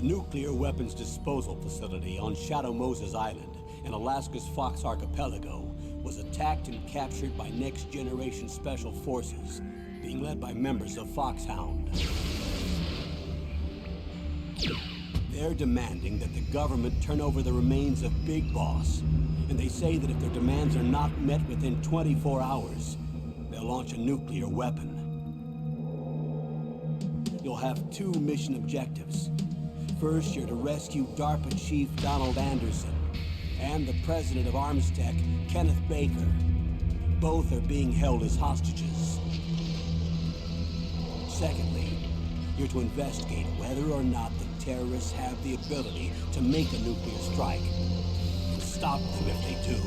nuclear weapons disposal facility on Shadow Moses Island in Alaska's Fox Archipelago was attacked and captured by next-generation special forces being led by members of Foxhound. They're demanding that the government turn over the remains of Big Boss, and they say that if their demands are not met within 24 hours, they'll launch a nuclear weapon. You'll have two mission objectives. First, you're to rescue DARPA Chief Donald Anderson and the President of Armstech, Kenneth Baker. Both are being held as hostages. Secondly, you're to investigate whether or not the terrorists have the ability to make a nuclear strike and stop them if they do.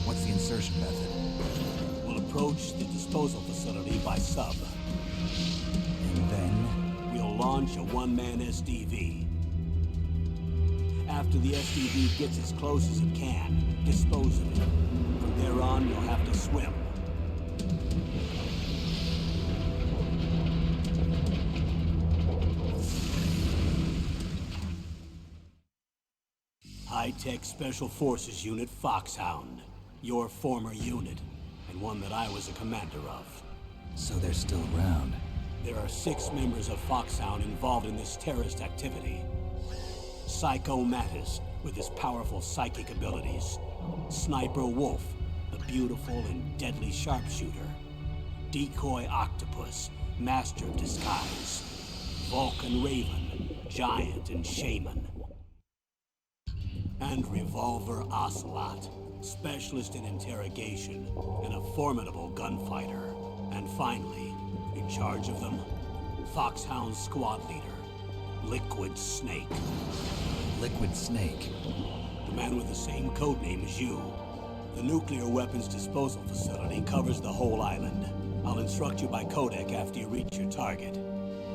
What's the insertion method? We'll approach the disposal facility by sub. And then? We'll launch a one-man SDV. After the SDV gets as close as it can, dispose of it. From there on, you'll have to swim. High-Tech Special Forces Unit Foxhound. Your former unit, and one that I was a commander of. So they're still around. There are 6 members of Foxhound involved in this terrorist activity. Psycho Mattis, with his powerful psychic abilities. Sniper Wolf, the beautiful and deadly sharpshooter. Decoy Octopus, master of disguise. Vulcan Raven, giant and shaman. And Revolver Ocelot, specialist in interrogation and a formidable gunfighter. And finally, in charge of them, Foxhound squad leader, Liquid Snake. Liquid Snake? The man with the same codename as you. The nuclear weapons disposal facility covers the whole island. I'll instruct you by codec after you reach your target.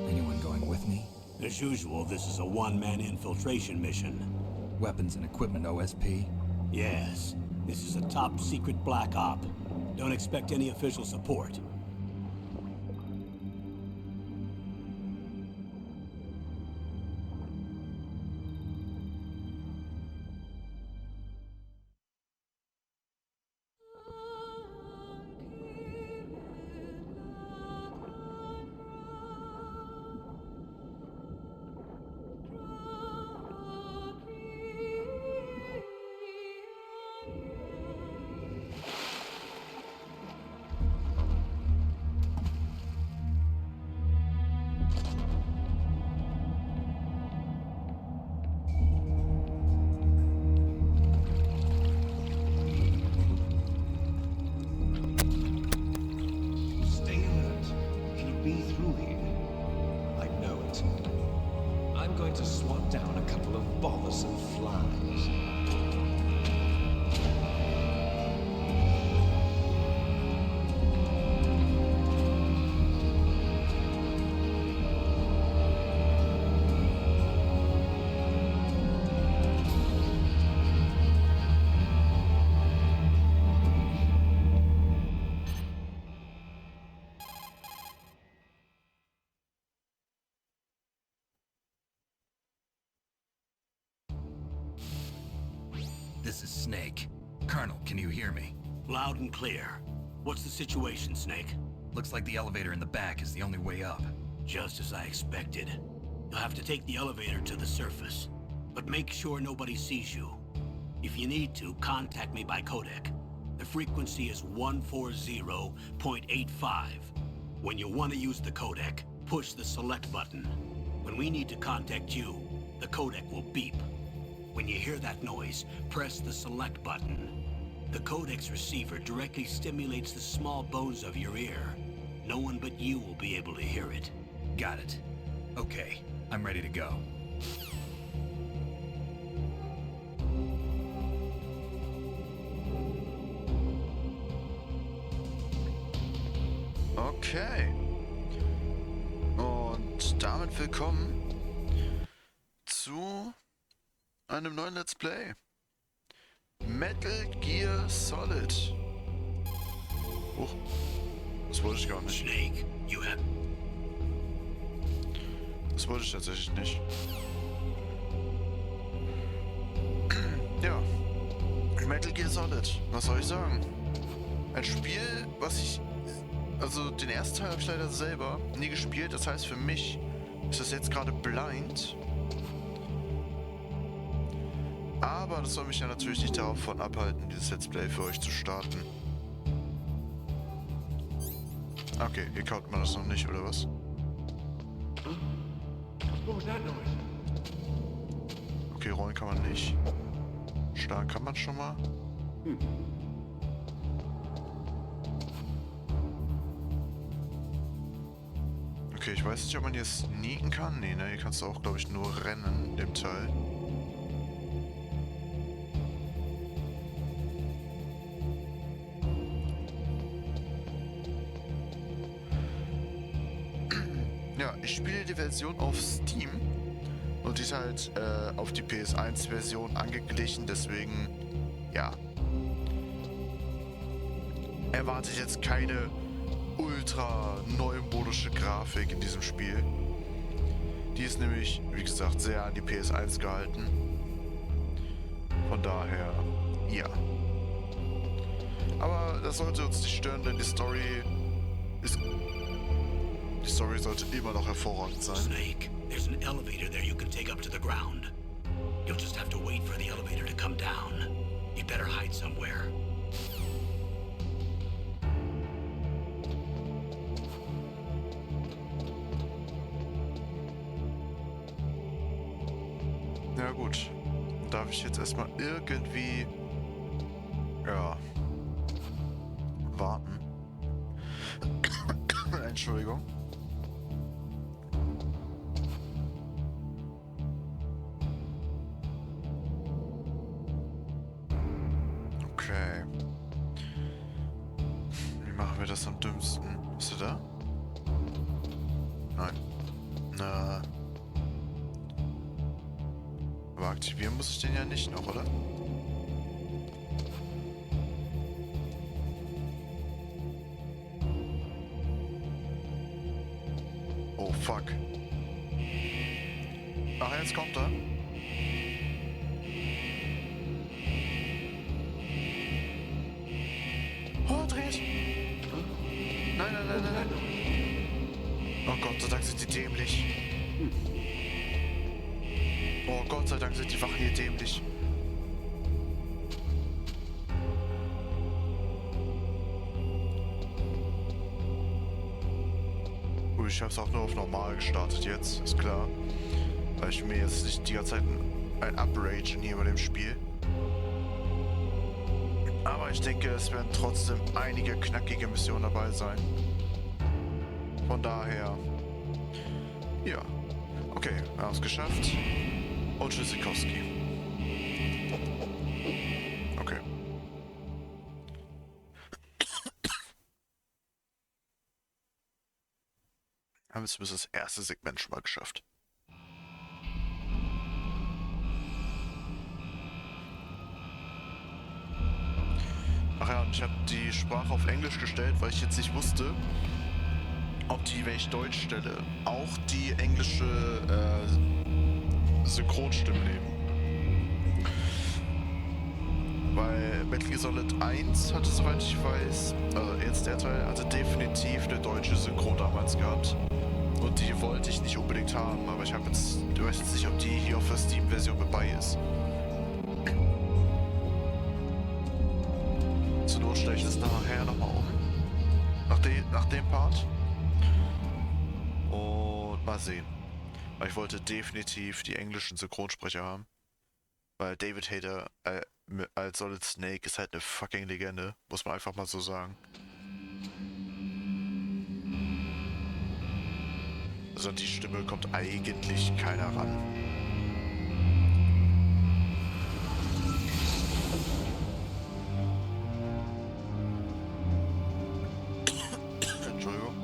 Anyone going with me? As usual, this is a one-man infiltration mission. Weapons and equipment OSP? Yes. This is a top-secret black op. Don't expect any official support. This is Snake. Colonel, can you hear me? Loud and clear. What's the situation, Snake? Looks like the elevator in the back is the only way up. Just as I expected. You'll have to take the elevator to the surface. But make sure nobody sees you. If you need to, contact me by codec. The frequency is 140.85. When you want to use the codec, push the select button. When we need to contact you, the codec will beep. When you hear that noise, press the select button. The codec's receiver directly stimulates the small bones of your ear. No one but you will be able to hear it. Got it. Okay, I'm ready to go. Okay. Und damit willkommen zu einem neuen Let's Play. Metal Gear Solid. Das wollte ich gar nicht. Snake, you have... Das wollte ich tatsächlich nicht. Ja. Metal Gear Solid. Was soll ich sagen? Ein Spiel, was ich... Also den ersten Teil habe ich leider selber nie gespielt. Das heißt, für mich ist das jetzt gerade blind. Aber das soll mich ja natürlich nicht davon abhalten, dieses Let's Play für euch zu starten. Okay, hier kaut man das noch nicht, oder was? Okay, rollen kann man nicht. Stark kann man schon mal. Okay, ich weiß nicht, ob man hier sneaken kann. Nee, ne? Hier kannst du auch, glaube ich, nur rennen in dem Teil. Ja, ich spiele die Version auf Steam. Und die ist halt auf die PS1-Version angeglichen, deswegen, ja. Erwarte ich jetzt keine ultra neumodische Grafik in diesem Spiel. Die ist nämlich, wie gesagt, sehr an die PS1 gehalten. Von daher, ja. Aber das sollte uns nicht stören, denn die Story sollte immer noch hervorragend sein. Snake, there's an elevator there you can take up to the ground. You'll just have to wait for the elevator to come down. You'd better hide somewhere. Ja gut, darf ich jetzt erstmal irgendwie, ja, warten. Entschuldigung. Okay. Wie machen wir das am dümmsten? Bist du da? Nein. Na. Aber aktivieren muss ich den ja nicht noch, oder? Oh, fuck. Ach, jetzt kommt er. Oh, dreht! Nein, nein, nein, nein, nein. Oh Gott sei Dank sind die dämlich. Oh Gott sei Dank sind die Wachen hier dämlich. Gut, ich hab's auch nur auf normal gestartet jetzt, ist klar. Weil ich mir jetzt nicht die ganze Zeit ein Upragen hier bei dem Spiel. Aber ich denke, es werden trotzdem einige knackige Missionen dabei sein. Von daher, ja. Okay, wir haben es geschafft. Und Tschüssikowski. Okay. Haben wir zumindest das erste Segment schon mal geschafft. Ach ja, und ich habe die Sprache auf Englisch gestellt, weil ich jetzt nicht wusste, ob die, wenn ich Deutsch stelle, auch die englische Synchronstimme nehmen. Weil Metal Gear Solid 1 hatte, soweit ich weiß, jetzt der Teil, hatte definitiv eine deutsche Synchron damals gehabt. Und die wollte ich nicht unbedingt haben, aber ich weiß jetzt nicht, ob die hier auf der Steam-Version dabei ist. Zur Not stelle ich das nachher nochmal um. Nach dem Part. Und mal sehen. Weil ich wollte definitiv die englischen Synchronsprecher haben. Weil David Hayter als Solid Snake ist halt eine fucking Legende. Muss man einfach mal so sagen. Also an die Stimme kommt eigentlich keiner ran. Entschuldigung.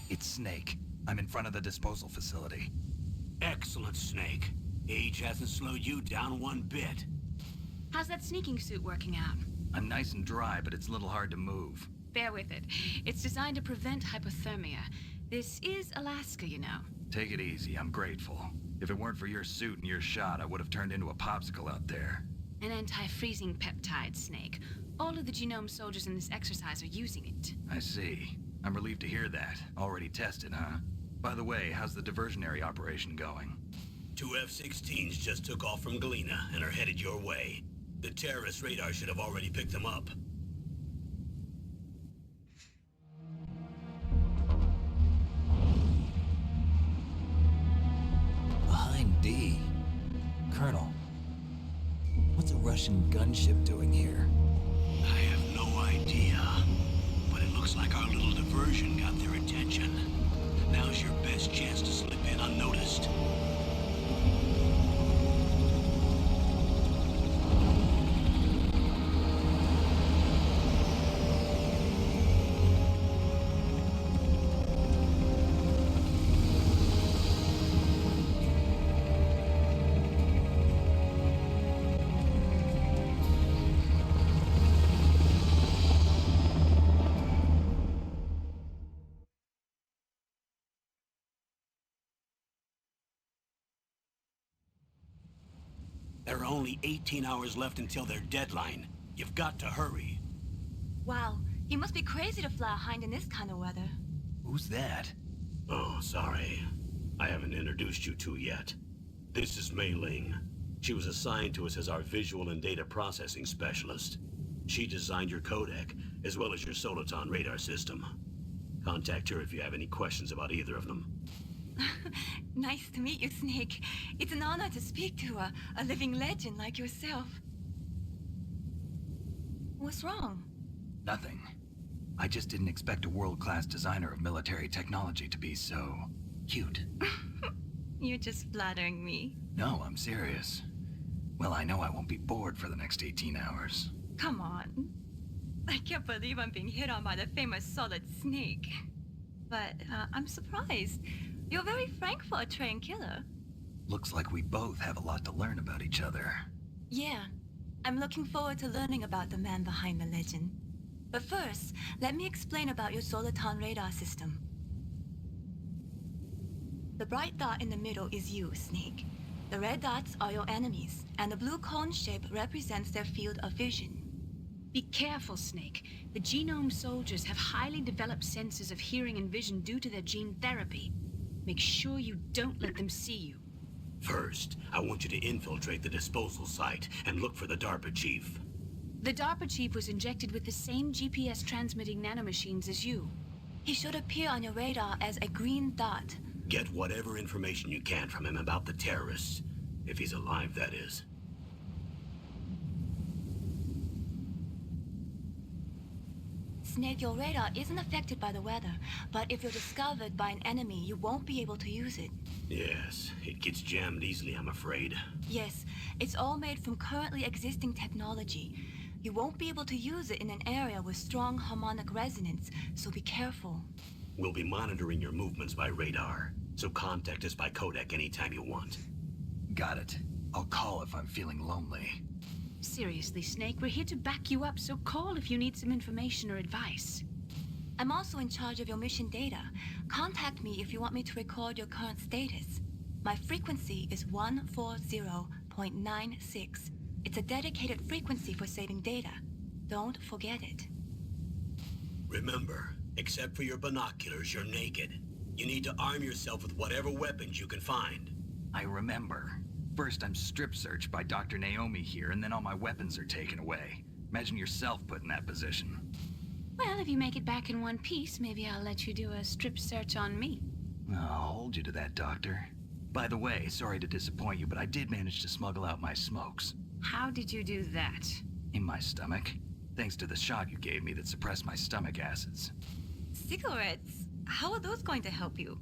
It's Snake. I'm in front of the disposal facility. Excellent, Snake. Age hasn't slowed you down one bit. How's that sneaking suit working out? I'm nice and dry, but it's a little hard to move. Bear with it. It's designed to prevent hypothermia. This is Alaska, you know. Take it easy, I'm grateful. If it weren't for your suit and your shot, I would have turned into a popsicle out there. An anti-freezing peptide, Snake. All of the genome soldiers in this exercise are using it. I see. I'm relieved to hear that. Already tested, huh? By the way, how's the diversionary operation going? 2 F-16s just took off from Galena and are headed your way. The terrorist radar should have already picked them up. Behind D. Colonel, what's a Russian gunship doing here? I have no idea, but it looks like our little diversion got their attention. Now's your best chance to slip in unnoticed. There are only 18 hours left until their deadline. You've got to hurry. Wow, you must be crazy to fly a hind in this kind of weather. Who's that? Oh, sorry. I haven't introduced you to yet. This is Mei Ling. She was assigned to us as our visual and data processing specialist. She designed your codec, as well as your Soliton radar system. Contact her if you have any questions about either of them. Nice to meet you, Snake. It's an honor to speak to a living legend like yourself. What's wrong? Nothing. I just didn't expect a world-class designer of military technology to be so cute. You're just flattering me. No, I'm serious. Well, I know I won't be bored for the next 18 hours. Come on. I can't believe I'm being hit on by the famous Solid Snake. But I'm surprised. You're very frank for a trained killer. Looks like we both have a lot to learn about each other. Yeah, I'm looking forward to learning about the man behind the legend. But first, let me explain about your Soliton radar system. The bright dot in the middle is you, Snake. The red dots are your enemies, and the blue cone shape represents their field of vision. Be careful, Snake. The genome soldiers have highly developed senses of hearing and vision due to their gene therapy. Make sure you don't let them see you. First, I want you to infiltrate the disposal site and look for the DARPA chief. The DARPA chief was injected with the same GPS transmitting nanomachines as you. He should appear on your radar as a green dot. Get whatever information you can from him about the terrorists. If he's alive, that is. Snake, your radar isn't affected by the weather, but if you're discovered by an enemy, you won't be able to use it. Yes, it gets jammed easily, I'm afraid. Yes, it's all made from currently existing technology. You won't be able to use it in an area with strong harmonic resonance, so be careful. We'll be monitoring your movements by radar, so contact us by codec anytime you want. Got it. I'll call if I'm feeling lonely. Seriously, Snake, we're here to back you up, so call if you need some information or advice. I'm also in charge of your mission data. Contact me if you want me to record your current status. My frequency is 140.96. It's a dedicated frequency for saving data. Don't forget it. Remember, except for your binoculars, you're naked. You need to arm yourself with whatever weapons you can find. I remember. First, I'm strip searched by Dr. Naomi here, and then all my weapons are taken away. Imagine yourself put in that position. Well, if you make it back in one piece, maybe I'll let you do a strip search on me. I'll hold you to that, Doctor. By the way, sorry to disappoint you, but I did manage to smuggle out my smokes. How did you do that? In my stomach. Thanks to the shot you gave me that suppressed my stomach acids. Cigarettes? How are those going to help you?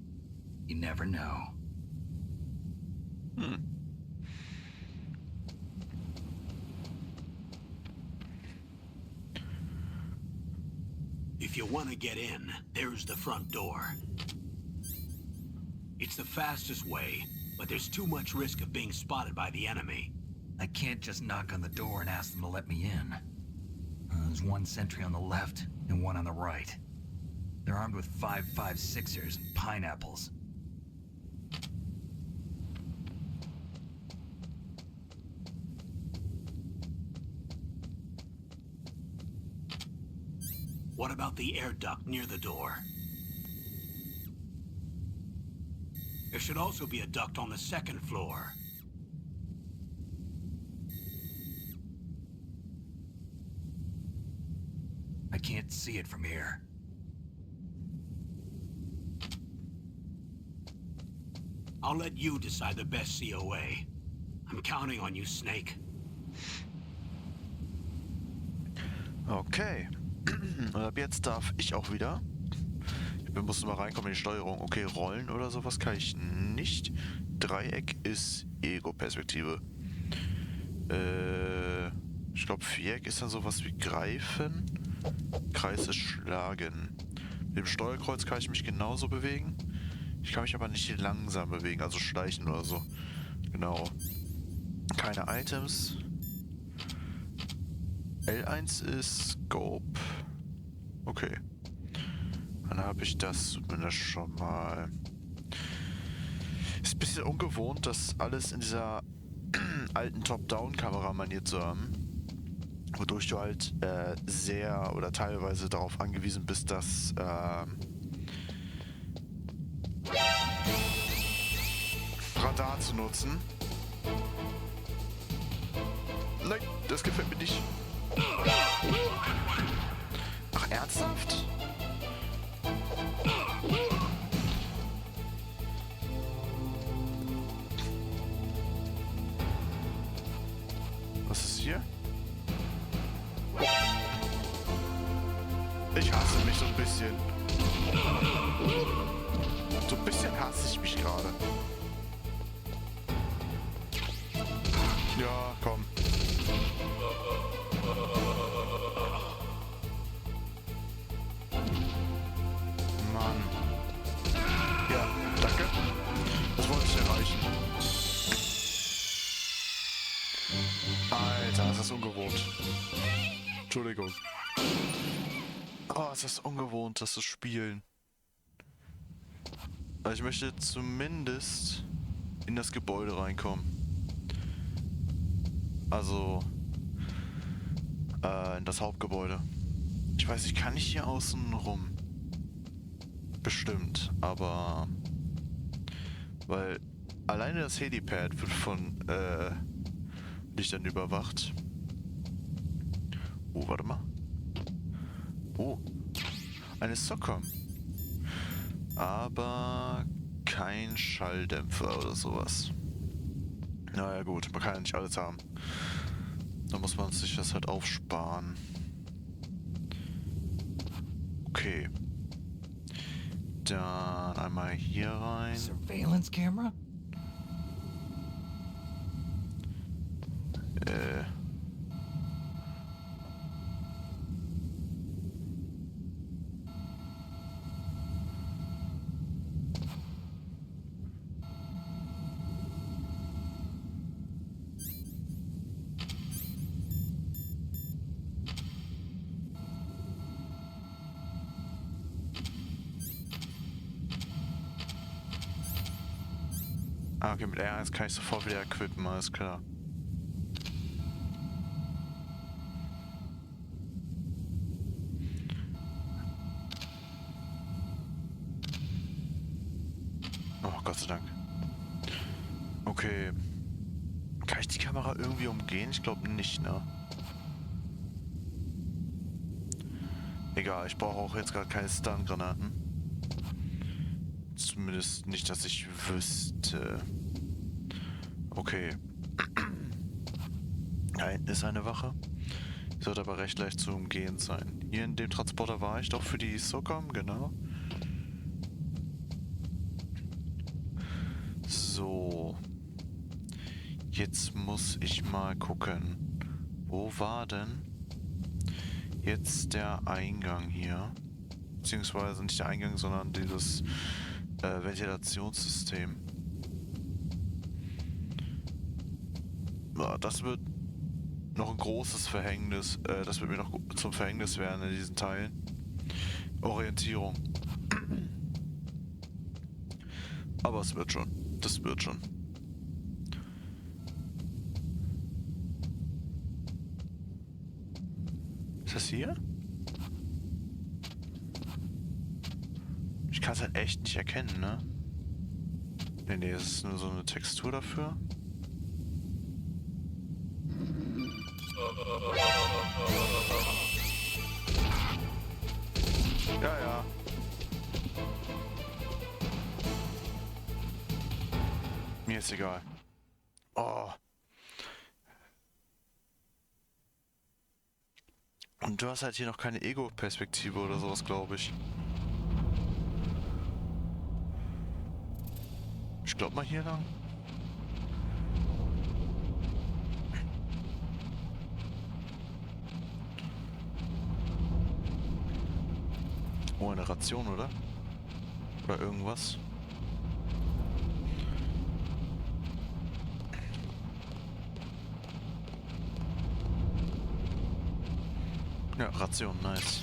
You never know. If you want to get in, there's the front door. It's the fastest way, but there's too much risk of being spotted by the enemy. I can't just knock on the door and ask them to let me in. There's one sentry on the left and one on the right. They're armed with 5.56ers and pineapples. What about the air duct near the door? There should also be a duct on the second floor. I can't see it from here. I'll let you decide the best COA. I'm counting on you, Snake. Okay. Und ab jetzt darf ich auch wieder. Wir mussten mal reinkommen in die Steuerung. Okay, Rollen oder sowas kann ich nicht. Dreieck ist Ego-Perspektive. Ich glaube, Viereck ist dann sowas wie Greifen. Kreis ist Schlagen. Mit dem Steuerkreuz kann ich mich genauso bewegen. Ich kann mich aber nicht langsam bewegen, also schleichen oder so. Genau. Keine Items. L1 ist Scope. Okay. Dann habe ich das zumindest schon mal. Ist ein bisschen ungewohnt, das alles in dieser alten Top-Down-Kamera-Manier zu haben. Wodurch du halt sehr oder teilweise darauf angewiesen bist, dass Radar zu nutzen. Nein, das gefällt mir nicht. Ach, ernsthaft? Was ist hier? Ich hasse mich so ein bisschen. So ein bisschen hasse ich mich gerade. Ja, komm. Mann. Ja, danke. Das wollte ich erreichen. Alter, ist das ungewohnt. Entschuldigung. Oh, ist das ungewohnt, das zu spielen. Also ich möchte zumindest in das Gebäude reinkommen. Also in das Hauptgebäude. Ich weiß, ich kann nicht hier außen rum. Bestimmt, aber weil alleine das Helipad wird von Lichtern überwacht. Oh, warte mal. Oh, eine Socom. Aber kein Schalldämpfer oder sowas. Naja gut, man kann ja nicht alles haben. Da muss man sich das halt aufsparen. Okay. Dann einmal hier rein. Surveillance camera? Ah, okay, mit R1 kann ich sofort wieder equippen, alles klar. Oh, Gott sei Dank. Okay. Kann ich die Kamera irgendwie umgehen? Ich glaube nicht, ne? Egal, ich brauche auch jetzt gerade keine Stun-Granaten. Zumindest nicht, dass ich wüsste. Okay. Da hinten ist eine Wache. Die sollte aber recht leicht zu umgehen sein. Hier in dem Transporter war ich doch für die Socom, genau. So. Jetzt muss ich mal gucken. Wo war denn jetzt der Eingang hier? Beziehungsweise nicht der Eingang, sondern dieses Ventilationssystem. Ja, das wird noch ein großes Verhängnis. Das wird mir noch zum Verhängnis werden in diesen Teilen. Orientierung. Aber es wird schon. Das wird schon. Ist das hier? Ich kann es halt echt nicht erkennen, ne? Nee, das ist nur so eine Textur dafür. Ja, ja. Mir ist egal. Oh. Und du hast halt hier noch keine Ego-Perspektive oder sowas, glaube ich. Ich glaube mal hier lang. Oh, eine Ration, oder? Oder irgendwas. Ja, Ration, nice.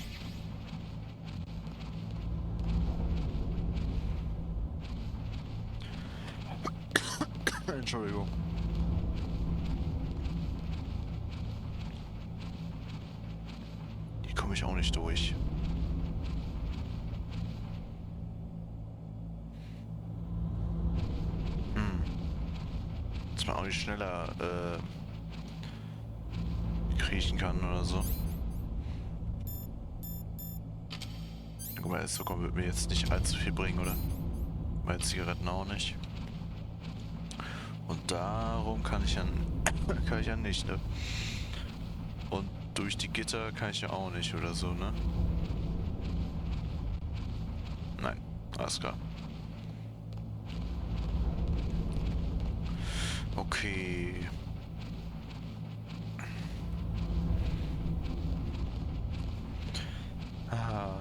Entschuldigung. Hier komme ich auch nicht durch. Dass man auch nicht schneller kriechen kann oder so. Guck mal, so wird mir jetzt nicht allzu viel bringen, oder? Meine Zigaretten auch nicht. Und darum kann ich ja nicht, ne? Und durch die Gitter kann ich ja auch nicht oder so, ne? Nein, alles klar. Okay. Ah.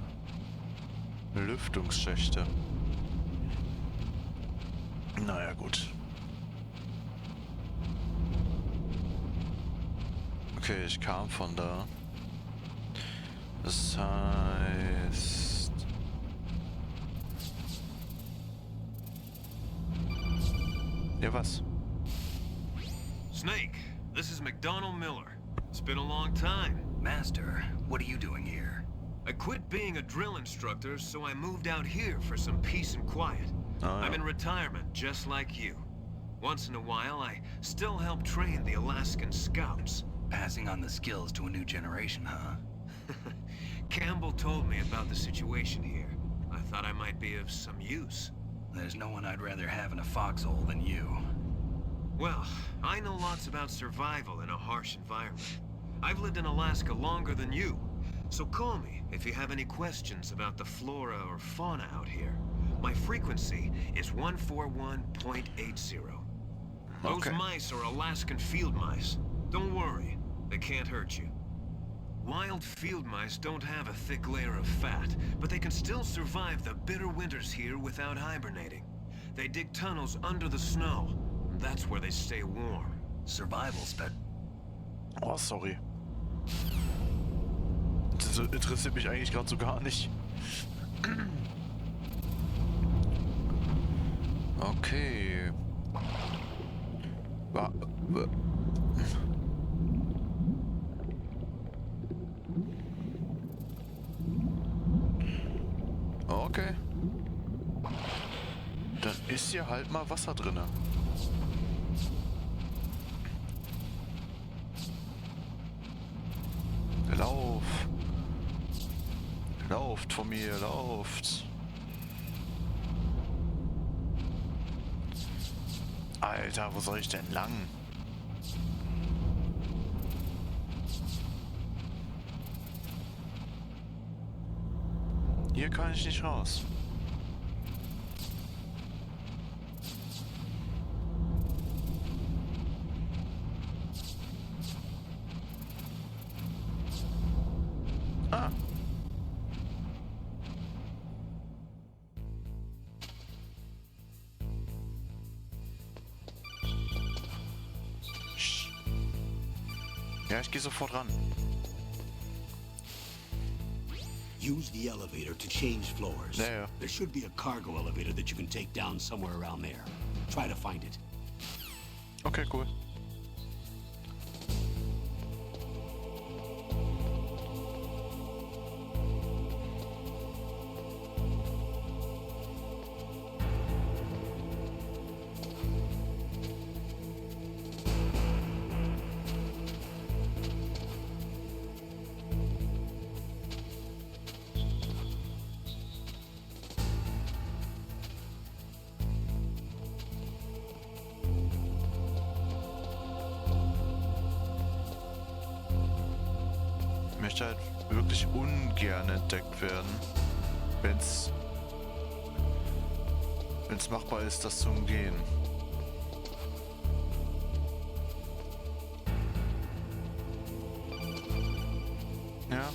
Lüftungsschächte. Naja, gut. Okay, ich kam von da. Das heißt... Ja, was? Snake, this is McDonald Miller. It's been a long time. Master, what are you doing here? I quit being a drill instructor, so I moved out here for some peace and quiet. Oh, yeah. I'm in retirement, just like you. Once in a while, I still help train the Alaskan Scouts. Passing on the skills to a new generation, huh? Campbell told me about the situation here. I thought I might be of some use. There's no one I'd rather have in a foxhole than you. Well, I know lots about survival in a harsh environment. I've lived in Alaska longer than you. So call me if you have any questions about the flora or fauna out here. My frequency is 141.80. Those Okay. mice are Alaskan field mice. Don't worry, they can't hurt you. Wild field mice don't have a thick layer of fat, but they can still survive the bitter winters here without hibernating. They dig tunnels under the snow. That's where they stay warm. Survival spec. Oh, sorry. Das interessiert mich eigentlich gerade so gar nicht. Okay. Okay. Dann ist hier halt mal Wasser drinne. Lauf. Lauft von mir, lauft. Alter, wo soll ich denn lang? Hier kann ich nicht raus. Ja, ich gehe sofort ran. Use the elevator to change floors. Yeah. There should be a cargo elevator that you can take down somewhere around there. Try to find it. Okay, cool. Ich möchte halt wirklich ungern entdeckt werden, wenn's machbar ist, das zu umgehen. Ja,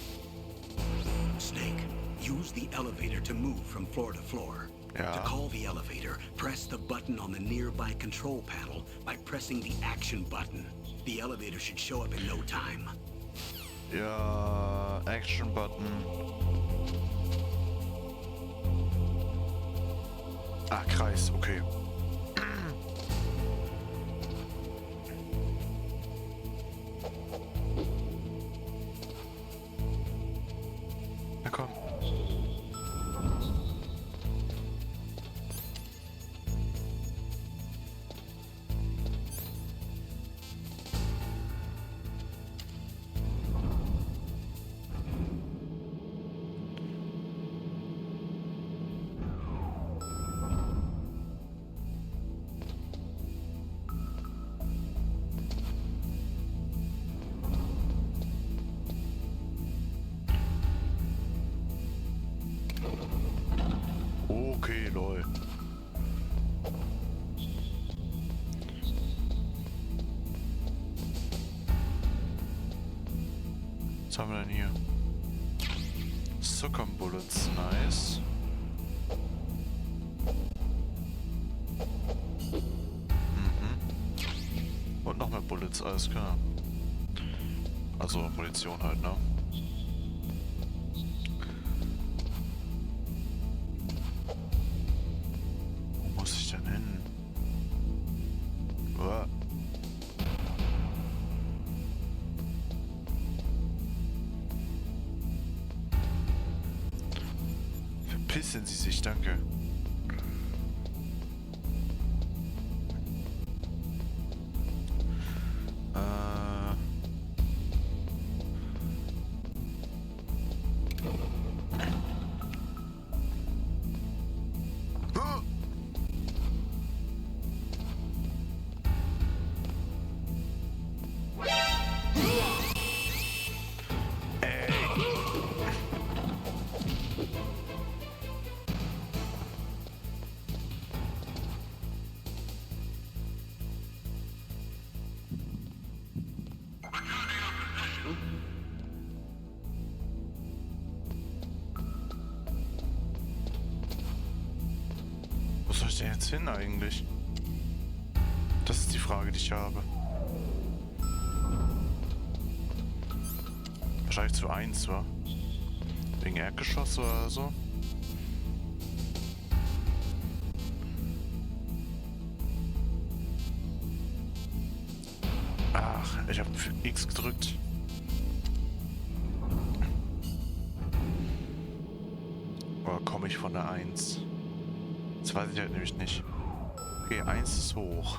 Snake, use the elevator to move from floor to floor. Ja. To call the elevator, press the button on the nearby control panel by pressing the action button. The elevator should show up in no time. ja, Action Button. Ah, Kreis, okay. Na komm. Okay, lol. Was haben wir denn hier? Succum Bullets, nice. Und noch mehr Bullets, alles klar. Also Munition halt, ne? Wo muss ich denn hin? Uah. Verpissen Sie sich, danke. Wo soll ich denn jetzt hin eigentlich? Das ist die Frage, die ich habe. Wahrscheinlich zu 1, wa? Wegen Erdgeschoss oder so? Ach, ich habe X gedrückt. Oder komme ich von der 1? Das weiß ich halt nämlich nicht. Okay, 1 ist hoch.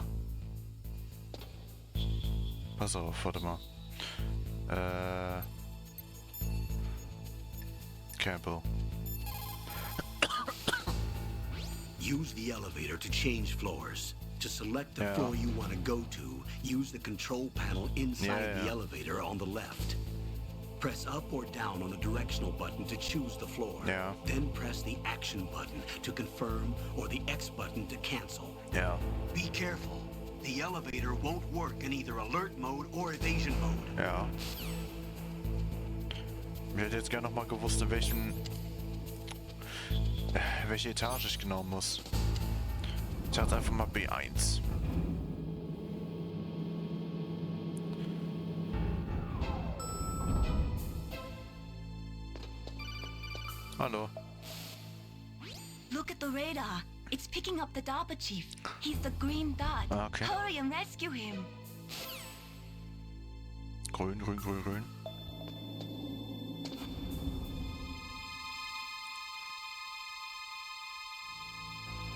Pass auf, warte mal. Campbell. Use the elevator to change floors. To select the Yeah. floor you want to go to, use the control panel inside the Yeah. elevator on the left. Press up or down on the directional button to choose the floor. Yeah. Then press the action button to confirm or the X button to cancel. Ja. Be careful. The elevator won't work in either alert mode or evasion mode. Ja. Ich hätte jetzt gerne noch mal gewusst, in welche Etage ich genau muss. Ich hatte einfach mal B1. Hallo. Look at the radar. It's picking up the DARPA chief. He's the green dot. Ah, okay. Hurry and rescue him. Grün, grün, grün, grün.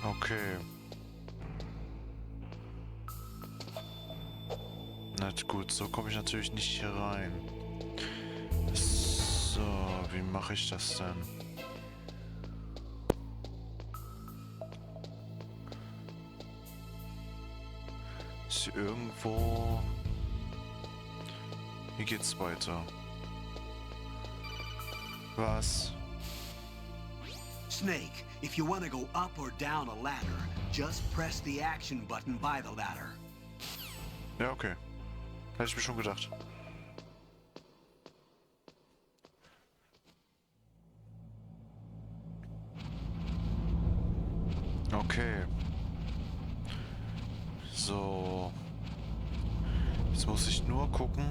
Okay. Na gut, so komme ich natürlich nicht hier rein. So, wie mache ich das denn? Ist hier irgendwo... Hier geht's weiter. Was? Snake, if you want to go up or down a ladder, just press the action button by the ladder. Ja, okay. Hätte ich mir schon gedacht. Okay. So. Jetzt muss ich nur gucken.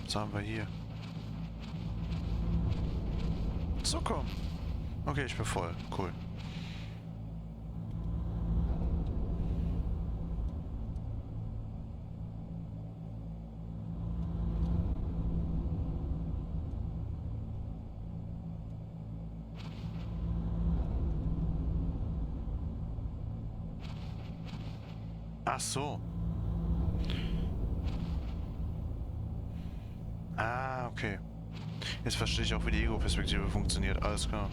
Was haben wir hier? So, komm. Okay, ich bin voll. Cool. Ach so. Ah, okay. Jetzt verstehe ich auch, wie die Ego-Perspektive funktioniert. Alles klar.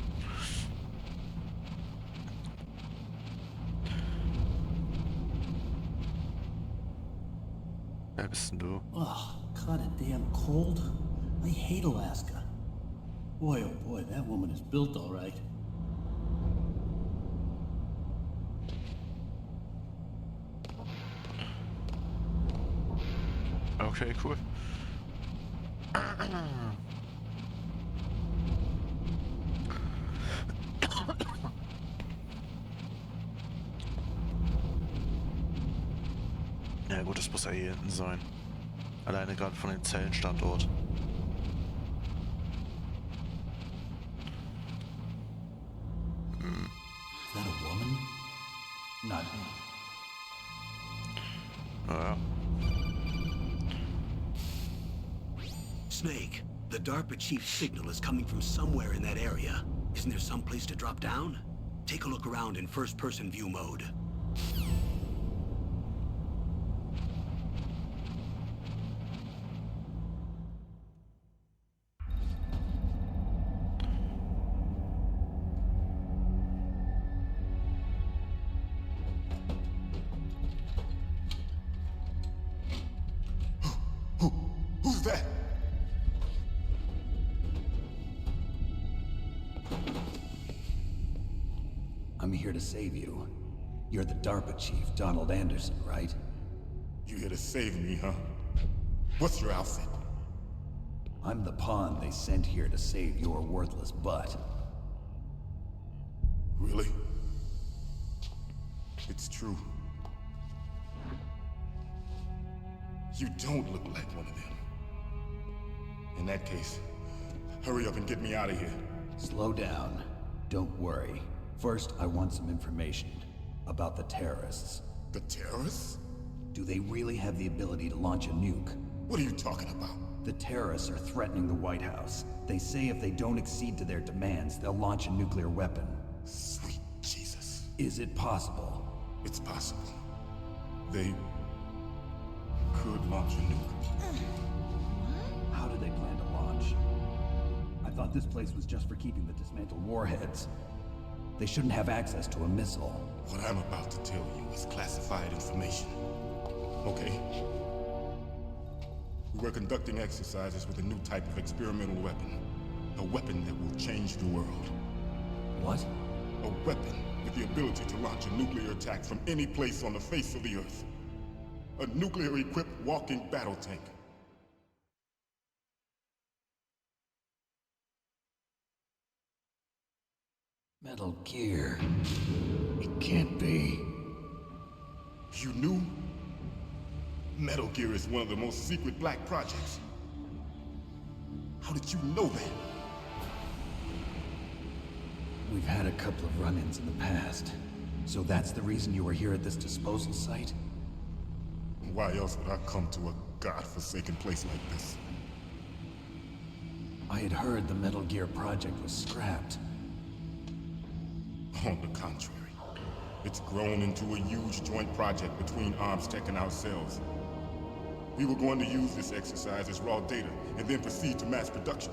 Wer bist denn du? Oh, kinda damn cold. I hate Alaska. Boy, oh boy, that woman is built all right. Okay, cool. Ja gut, das muss ja hier hinten sein. Alleine gerade von dem Zellenstandort. Is that a woman? Not me. Naja. Snake, the DARPA chief's signal is coming from somewhere in that area. Isn't there some place to drop down? Take a look around in first-person view mode. Who's that? I'm here to save you. You're the DARPA chief, Donald Anderson, right? You here to save me, huh? What's your outfit? I'm the pawn they sent here to save your worthless butt. Really? It's true. You don't look like one of them. In that case, hurry up and get me out of here. Slow down. Don't worry. First, I want some information about the terrorists. The terrorists? Do they really have the ability to launch a nuke? What are you talking about? The terrorists are threatening the White House. They say if they don't accede to their demands, they'll launch a nuclear weapon. Sweet Jesus. Is it possible? It's possible. They could launch a nuke. How do they plan to launch? I thought this place was just for keeping the dismantled warheads. They shouldn't have access to a missile. What I'm about to tell you is classified information. Okay? We're conducting exercises with a new type of experimental weapon. A weapon that will change the world. What? A weapon with the ability to launch a nuclear attack from any place on the face of the Earth. A nuclear-equipped walking battle tank. Metal Gear. It can't be. You knew? Metal Gear is one of the most secret black projects. How did you know that? We've had a couple of run-ins in the past. So that's the reason you were here at this disposal site? Why else would I come to a godforsaken place like this? I had heard the Metal Gear project was scrapped. On the contrary, it's grown into a huge joint project between Armstech and ourselves. We were going to use this exercise as raw data and then proceed to mass production.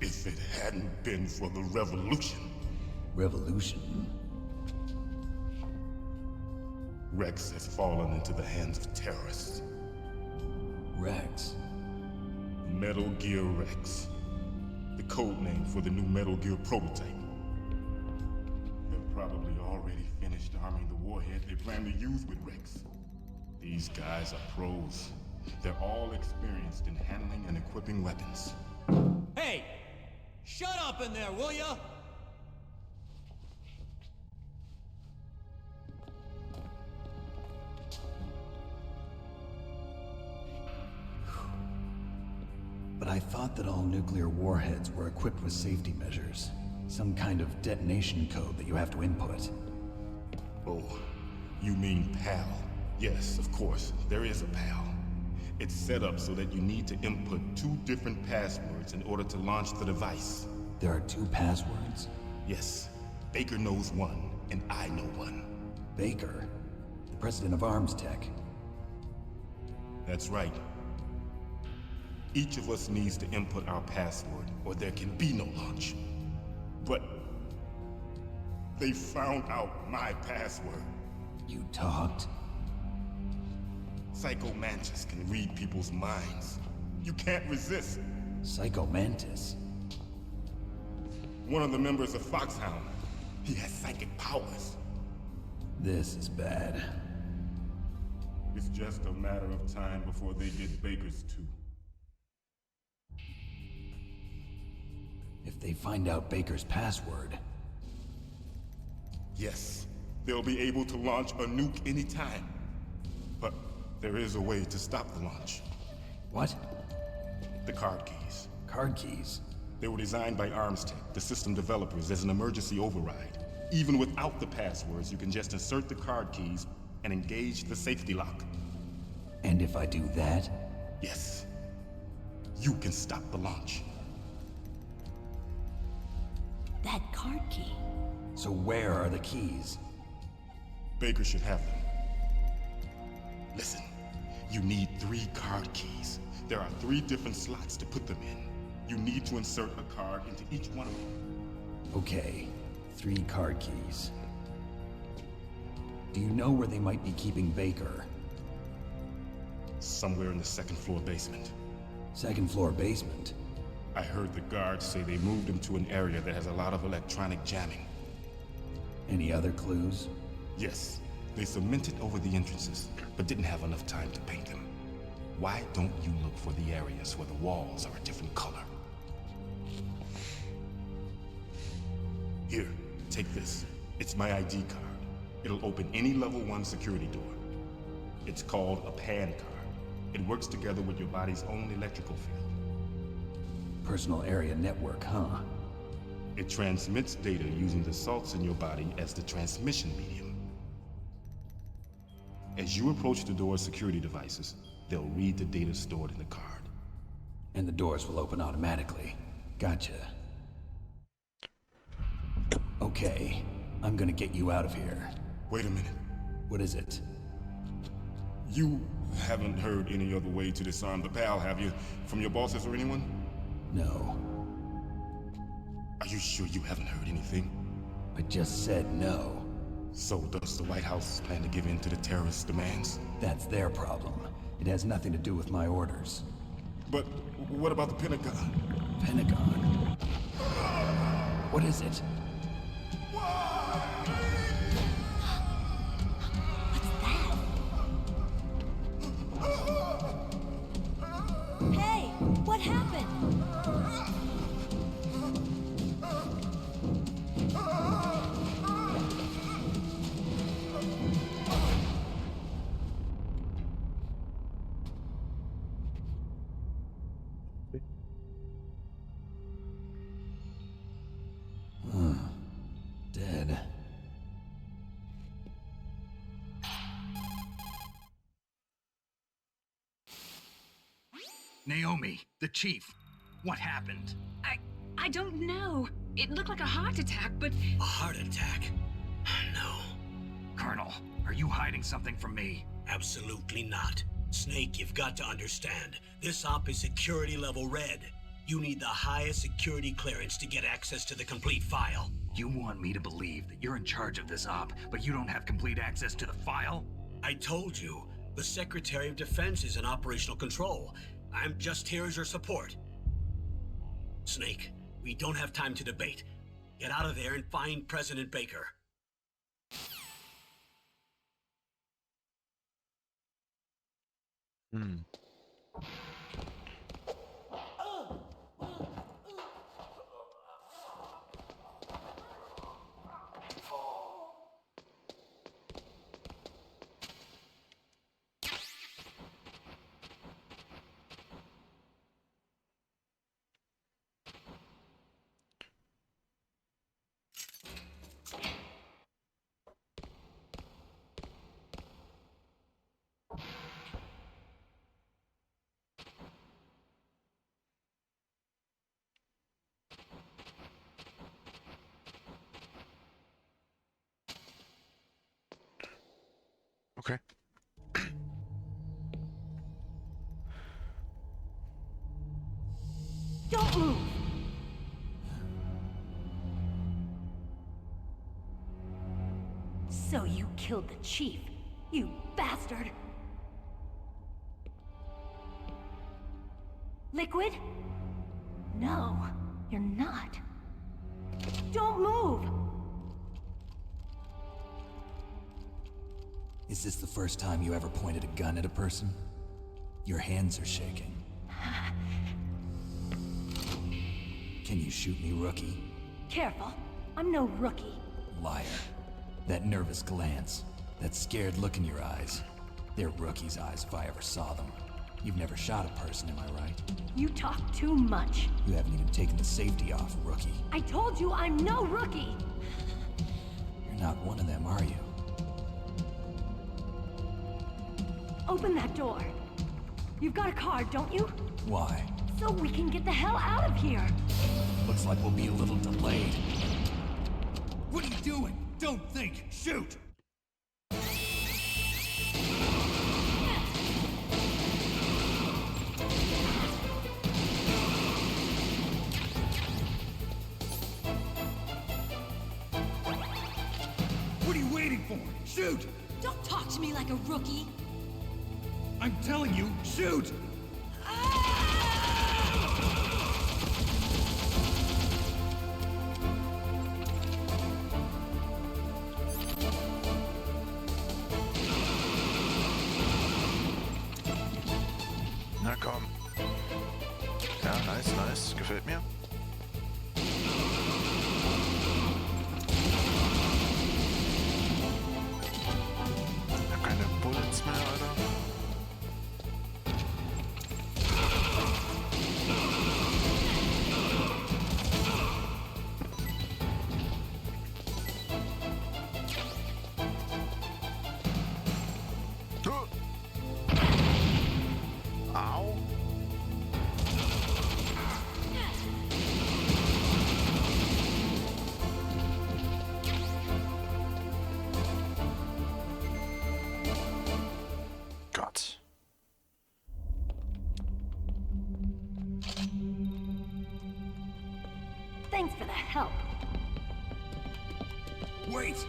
If it hadn't been for the revolution, Revolution? Rex has fallen into the hands of terrorists. Rex? Metal Gear Rex. The code name for the new Metal Gear prototype. They've probably already finished arming the warhead they plan to use with Rex. These guys are pros. They're all experienced in handling and equipping weapons. Hey! Shut up in there, will ya? But I thought that all nuclear warheads were equipped with safety measures. Some kind of detonation code that you have to input. Oh, you mean PAL? Yes, of course, there is a PAL. It's set up so that you need to input 2 different passwords in order to launch the device. There are 2 passwords? Yes, Baker knows one, and I know one. Baker? The president of Armstech? That's right. Each of us needs to input our password, or there can be no launch. But they found out my password. You talked? Psycho Mantis can read people's minds. You can't resist. Psycho Mantis? One of the members of Foxhound. He has psychic powers. This is bad. It's just a matter of time before they get Baker's too. If they find out Baker's password... Yes, they'll be able to launch a nuke anytime. But there is a way to stop the launch. What? The card keys. Card keys? They were designed by Armstech, the system developers, as an emergency override. Even without the passwords, you can just insert the card keys and engage the safety lock. And if I do that? Yes. You can stop the launch. That card key. So where are the keys? Baker should have them. Listen, you need 3 card keys. There are 3 different slots to put them in. You need to insert a card into each one of them. Okay, 3 card keys. Do you know where they might be keeping Baker? Somewhere in the 2nd floor basement. 2nd floor basement? I heard the guards say they moved him to an area that has a lot of electronic jamming. Any other clues? Yes, they cemented over the entrances, but didn't have enough time to paint them. Why don't you look for the areas where the walls are a different color? Here, take this. It's my ID card. It'll open any level 1 security door. It's called a PAN card. It works together with your body's own electrical field. Personal area network, huh? It transmits data using the salts in your body as the transmission medium. As you approach the door's security devices, they'll read the data stored in the card. And the doors will open automatically. Gotcha. Okay, I'm gonna get you out of here. Wait a minute. What is it? You haven't heard any other way to disarm the PAL, have you? From your bosses or anyone? No. Are you sure you haven't heard anything? I just said no. So does the White House plan to give in to the terrorists' demands? That's their problem. It has nothing to do with my orders. But what about the Pentagon? Pentagon? What is it? What's that? Naomi, the chief. What happened? I don't know. It looked like a heart attack, but... A heart attack? No. Colonel, are you hiding something from me? Absolutely not. Snake, you've got to understand. This op is security level red. You need the highest security clearance to get access to the complete file. You want me to believe that you're in charge of this op, but you don't have complete access to the file? I told you, the Secretary of Defense is in operational control. I'm just here as your support. Snake, we don't have time to debate. Get out of there and find President Baker. Okay. Don't move! So you killed the chief, you bastard! Liquid? No, you're not. Don't move! Is this the first time you ever pointed a gun at a person? Your hands are shaking. Can you shoot me, rookie? Careful, I'm no rookie. Liar. That nervous glance, that scared look in your eyes. They're rookie's eyes if I ever saw them. You've never shot a person, am I right? You talk too much. You haven't even taken the safety off, rookie. I told you I'm no rookie! You're not one of them, are you? Open that door. You've got a card, don't you? Why? So we can get the hell out of here! Looks like we'll be a little delayed. What are you doing? Don't think! Shoot! What are you waiting for? Shoot! Don't talk to me like a rookie. I'm telling you, shoot! Na komm. Ja, nice, nice. Gefällt mir. Ich hab keine Bullets mehr, Alter. Au. Gott. Thanks for the help. Wait!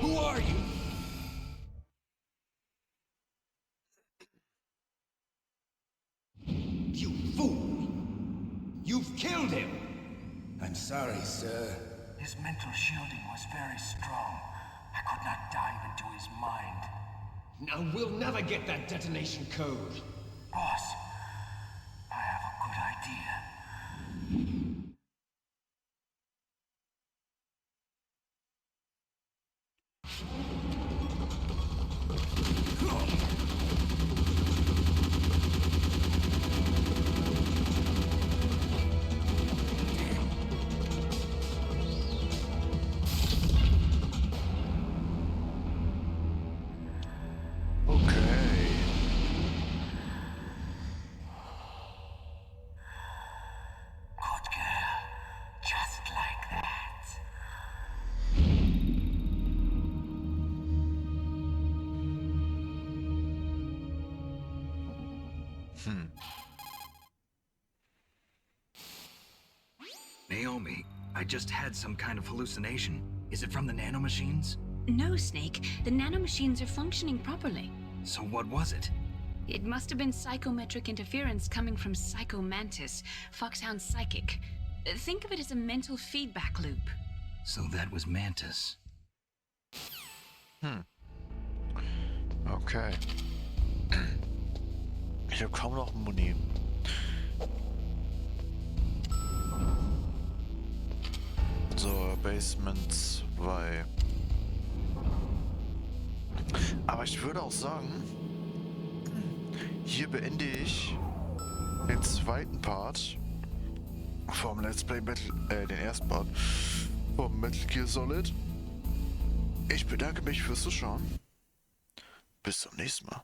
Who are you? You fool! You've killed him! I'm sorry, sir. His mental shielding was very strong. I could not dive into his mind. Now we'll never get that detonation code. Boss, I have a good idea. Okay. Naomi, I just had some kind of hallucination. Is it from the nanomachines? No, Snake. The nanomachines are functioning properly. So what was it? It must have been psychometric interference coming from Psycho Mantis, Foxhound's psychic. Think of it as a mental feedback loop. So that was Mantis. Okay. Ich habe kaum noch Muni. So, Basement 2. Aber ich würde auch sagen, hier beende ich den zweiten Part vom Let's Play den ersten Part vom Metal Gear Solid. Ich bedanke mich fürs Zuschauen. Bis zum nächsten Mal.